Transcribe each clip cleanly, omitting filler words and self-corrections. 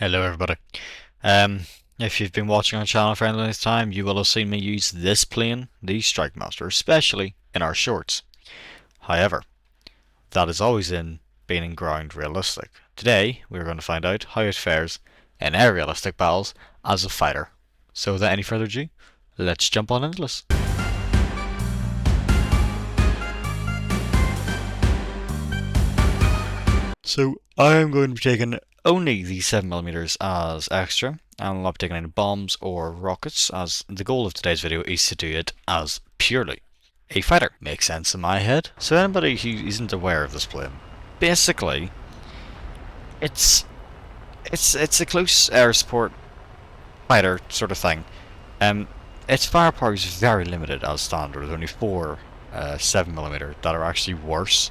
Hello everybody. Um, if you've been watching our channel for any length of time, you will have seen me use this plane, the Strikemaster, especially in our shorts. However, that is always in being in ground realistic. Today, we're going to find out how it fares in air realistic battles as a fighter. So without any further ado, let's jump on into this. So I am going to be taking only the 7mm as extra, and I'll not be taking any bombs or rockets, as the goal of today's video is to do it as purely a fighter. Makes sense in my head. So anybody who isn't aware of this plane, basically, it's it's a close air support fighter sort of thing. Um, its firepower is very limited as standard. There's only four 7mm that are actually worse.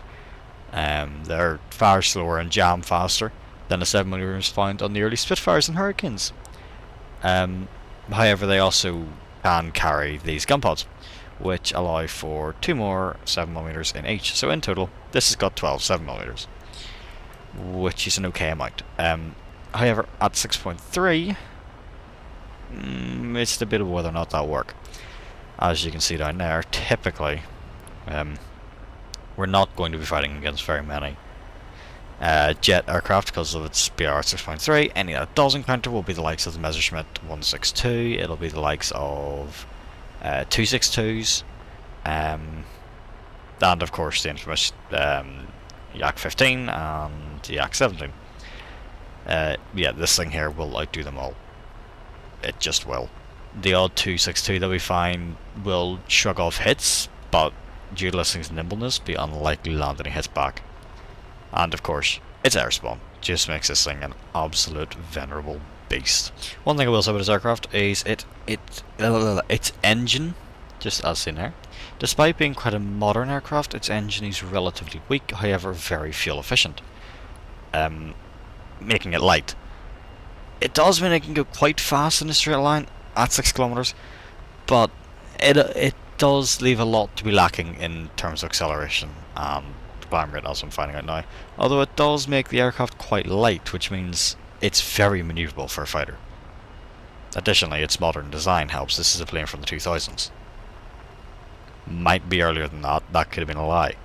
They're far slower and jam faster than the 7mm found on the early Spitfires and Hurricanes. However, they also can carry these gun pods, which allow for two more 7mm in each. So in total, this has got 12 7mm, which is an okay amount. However, at 6.3, it's debatable whether or not that'll work. As you can see down there, typically, we're not going to be fighting against very many jet aircraft because of its BR 6.3. Any that does encounter will be the likes of the Messerschmitt 162. It'll be the likes of 262s, and of course the infamous Yak 15 and Yak 17. Yeah, this thing here will outdo them all. It just will. The odd 262 that we find will shrug off hits, but due to this thing's nimbleness, be unlikely to land any hits back. And of course, its air spawn just makes this thing an absolute venerable beast. One thing I will say about this aircraft is its engine, just as seen there. Despite being quite a modern aircraft, its engine is relatively weak, however very fuel efficient, making it light. It does mean it can go quite fast in a straight line at 6 kilometers, but it does leave a lot to be lacking in terms of acceleration and climb rate, as I'm finding out now. Although it does make the aircraft quite light, which means it's very manoeuvrable for a fighter. Additionally, its modern design helps. This is a plane from the 2000s. Might be earlier than that. That could have been a lie.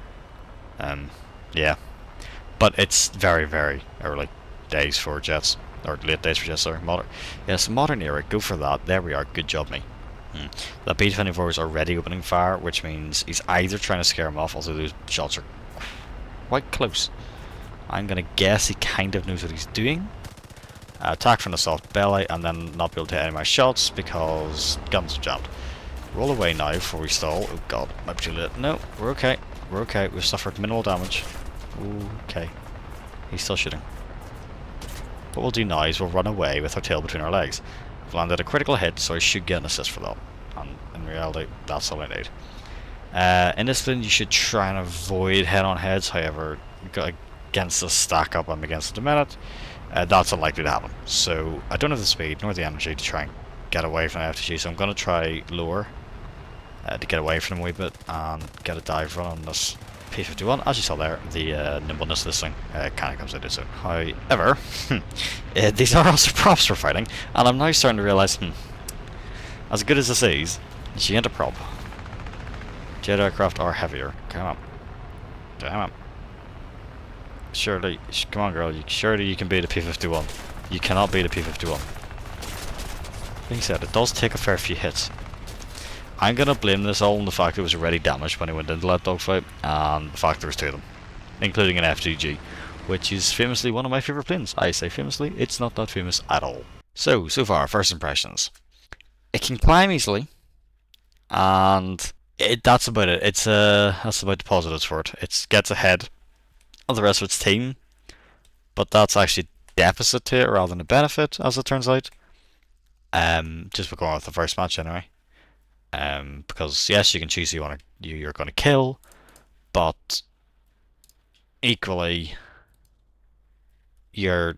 Yeah, but it's very, very early days for jets, or late days for jets. Sorry, modern. Yes, modern era. Go for that. There we are. Good job, me. The B-24 is already opening fire, which means he's either trying to scare him off, although those shots are quite close. I'm gonna guess he kind of knows what he's doing. Attack from the soft belly, and then not be able to hit any of my shots because guns are jammed. Roll away now before we stall. Oh god, might be too late. No, we're okay. We're okay. We've suffered minimal damage. Okay. He's still shooting. What we'll do now is we'll run away with our tail between our legs. I've landed a critical hit, so I should get an assist for that. And in reality, that's all I need. In this plane, you should try and avoid head-on heads. However, against the stack up I'm against at the minute, that's unlikely to happen. So I don't have the speed nor the energy to try and get away from the FTG. So I'm going to try lower to get away from them a wee bit and get a dive run on this P51. As you saw there, the nimbleness of this thing kind of comes into it. So, however, these are also props for fighting, and I'm now starting to realise, as good as this is, she ain't a prop. Jet aircraft are heavier. Come on. Damn on. Surely, come on girl, surely you can beat a P51. You cannot beat a P51. Being said, it does take a fair few hits. I'm gonna blame this all on the fact it was already damaged when he went into that dogfight, and the fact there was two of them, including an FTG, which is famously one of my favourite planes. I say famously, it's not that famous at all. So far, first impressions. It can climb easily, and that's about it. That's about the positives for it. It gets ahead of the rest of its team, but that's actually a deficit to it rather than a benefit, as it turns out. Just for going with the first match anyway. Because yes, you can choose who you're going to kill, but equally you're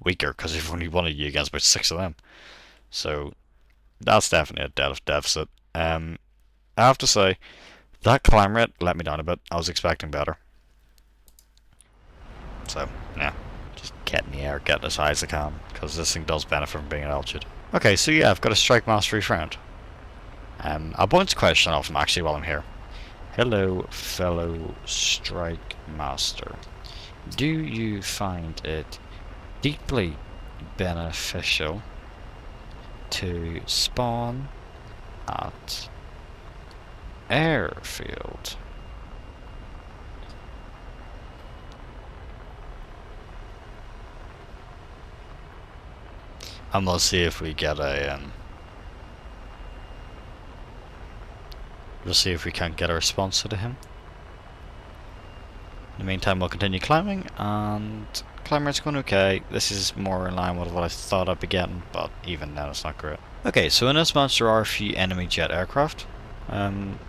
weaker because you've only wanted you against about 6 of them. So that's definitely a deficit. I have to say that climb rate let me down a bit. I was expecting better. So yeah, just get in the air, get as high as I can, because this thing does benefit from being at altitude. Okay, so yeah, I've got a strike mastery friend. I'll bounce a question off him actually while I'm here. Hello, fellow strike master. Do you find it deeply beneficial to spawn at airfield? And we'll see if we get a we'll see if we can't get a response to him. In the meantime, we'll continue climbing, and climb rate's going okay. This is more in line with what I thought I'd be getting, but even then it's not great. Okay, so in this match there are a few enemy jet aircraft lying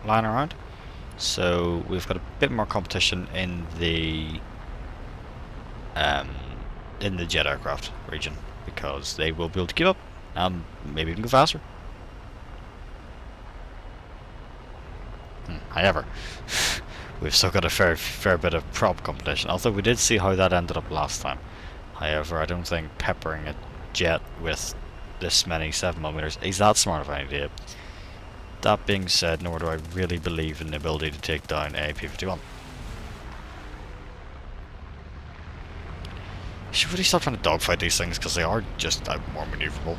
around. So we've got a bit more competition in the jet aircraft region, because they will be able to keep up and maybe even go faster. However, we've still got a fair bit of prop competition, although we did see how that ended up last time. However, I don't think peppering a jet with this many 7mm is that smart of an idea. That being said, nor do I really believe in the ability to take down a P-51. I should really stop trying to dogfight these things, because they are just more maneuverable.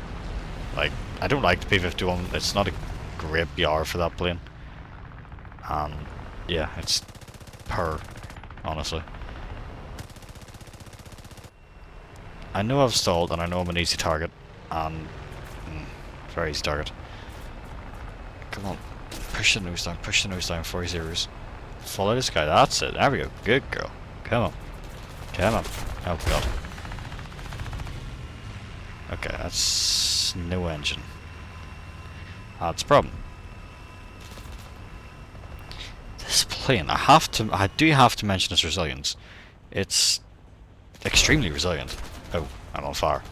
Like, I don't like the P-51, it's not a great BR for that plane. And yeah, it's honestly. I know I've stalled, and I know I'm an easy target, and very easy target. Come on, push the nose down, 4 zeros. Follow this guy, that's it, there we go, good girl. Come on, oh god. Okay, that's no engine. That's a problem. This plane, I do have to mention its resilience. It's extremely resilient. Oh, I'm on fire.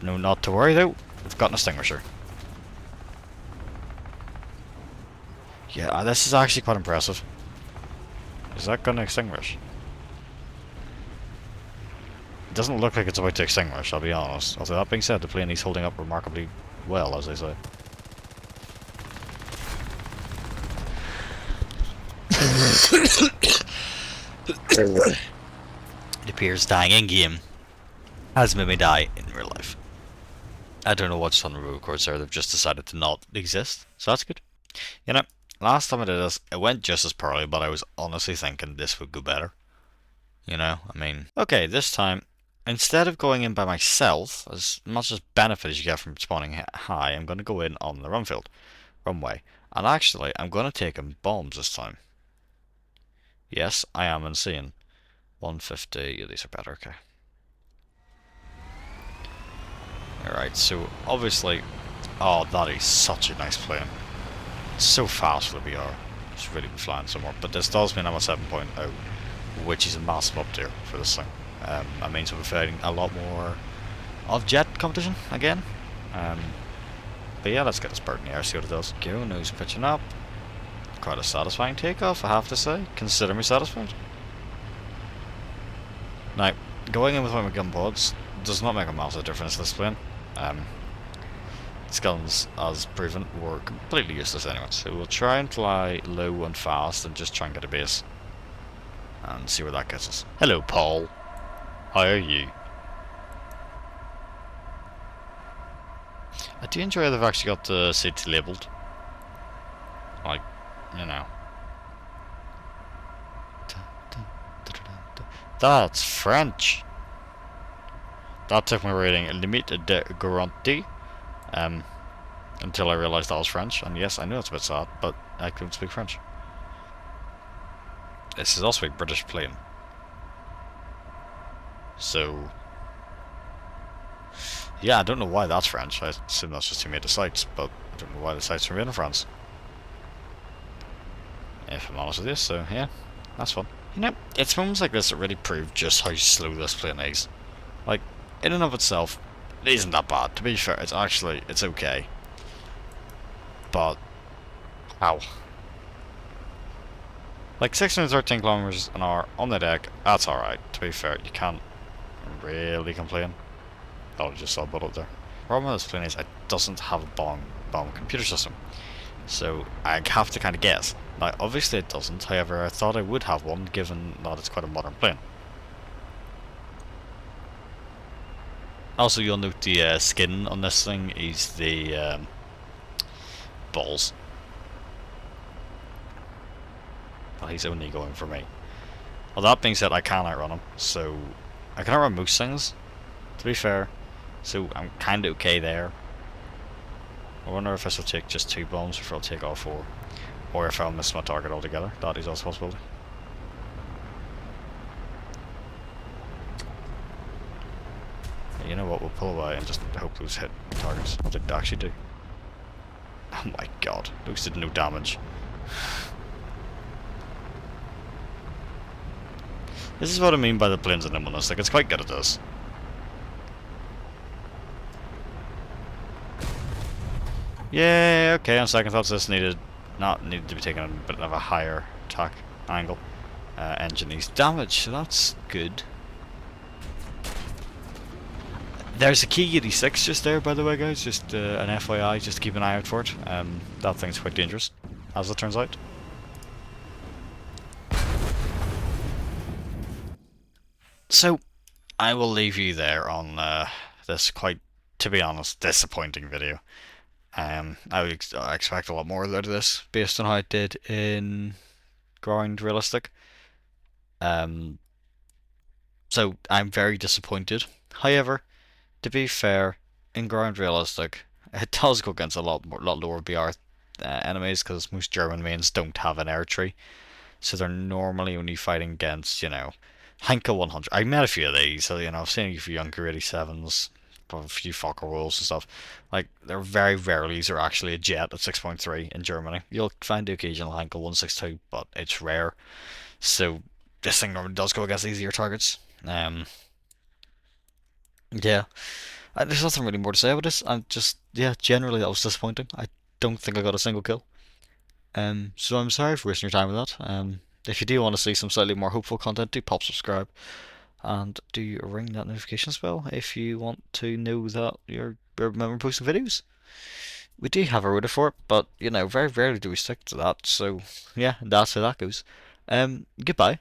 No, not to worry though. We've got an extinguisher. Yeah, this is actually quite impressive. Is that going to extinguish? It doesn't look like it's about to extinguish, I'll be honest. Although that being said, the plane is holding up remarkably well, as they say. It appears dying in game has made me die in real life. I don't know what's on the road course there, they've just decided to not exist, so that's good. You know, last time I did this, it went just as poorly, but I was honestly thinking this would go better. You know, I mean... Okay, this time, instead of going in by myself, as much as benefit as you get from spawning high, I'm going to go in on the runway. And actually, I'm going to take in bombs this time. Yes, I am insane. 150, yeah, these are better, okay. Alright, so obviously... Oh, that is such a nice plane. It's so fast for the BR. It's really been flying somewhere. But this does mean I'm a 7.0, which is a massive up tier for this thing. That means we'll be fighting a lot more of jet competition again. But yeah, let's get this bird in the air, see what it does. Go, nose pitching up. Quite a satisfying takeoff, I have to say. Consider me satisfied. Now, going in with my gun pods does not make a massive difference to this plane. Its guns, as proven, were completely useless anyway. So we'll try and fly low and fast and just try and get a base. And see where that gets us. Hello, Paul. How are you? I do enjoy they've actually got the seats labelled. Like, you know. That's French. That took my rating limite de garantie. Until I realised that was French. And yes, I know it's a bit sad, but I couldn't speak French. This is also a British plane. So... yeah, I don't know why that's French. I assume that's just who made the sites, but I don't know why the sites are made in France. If I'm honest with you, so yeah, that's fun. You know, it's moments like this that really prove just how slow this plane is. Like, in and of itself, it isn't that bad. To be fair, it's okay. But, ow. Like 613 kilometers an hour on the deck, that's alright. To be fair, you can't really complain. Oh, I just saw a bullet there. The problem with this plane is it doesn't have a bomb computer system. So I have to kind of guess. Now, obviously it doesn't, however, I thought I would have one given that it's quite a modern plane. Also, you'll note the skin on this thing is the balls. Well, he's only going for me. Well, that being said, I can outrun him, so I can outrun most things, to be fair. So I'm kind of okay there. I wonder if this will take just 2 bombs, or if I'll take all 4. Or if I'll miss my target altogether. That is also a possibility. You know what, we'll pull away and just hope those hit targets. What did they actually do? Oh my god, those did no damage. This is what I mean by the planes of nimbleness, like it's quite good at this. Yeah, okay, on second thoughts this needed to be taken a bit of a higher attack angle. Engine needs damage, so that's good. There's a Key 86 just there, by the way, guys. Just an FYI, just keep an eye out for it. That thing's quite dangerous, as it turns out. So, I will leave you there on this quite, to be honest, disappointing video. I expect a lot more out of this, based on how it did in Ground Realistic. So, I'm very disappointed. However, to be fair, in Ground Realistic, it does go against a lot lower BR enemies because most German mains don't have an air tree, so they're normally only fighting against, you know, Heinkel 100. I met a few of these, so you know, I've seen a few Junker 87s, a few Fokker Wolves and stuff. Like, they're very rarely is there actually a jet at 6.3 in Germany. You'll find the occasional Heinkel 162, but it's rare. So this thing normally does go against easier targets. Yeah. There's nothing really more to say about this. I'm just, yeah, generally that was disappointing. I don't think I got a single kill. So I'm sorry for wasting your time with that. If you do want to see some slightly more hopeful content, do pop subscribe and do ring that notifications bell if you want to know that you're remembering posting videos. We do have a rota for it, but you know, very rarely do we stick to that. So yeah, that's how that goes. Goodbye.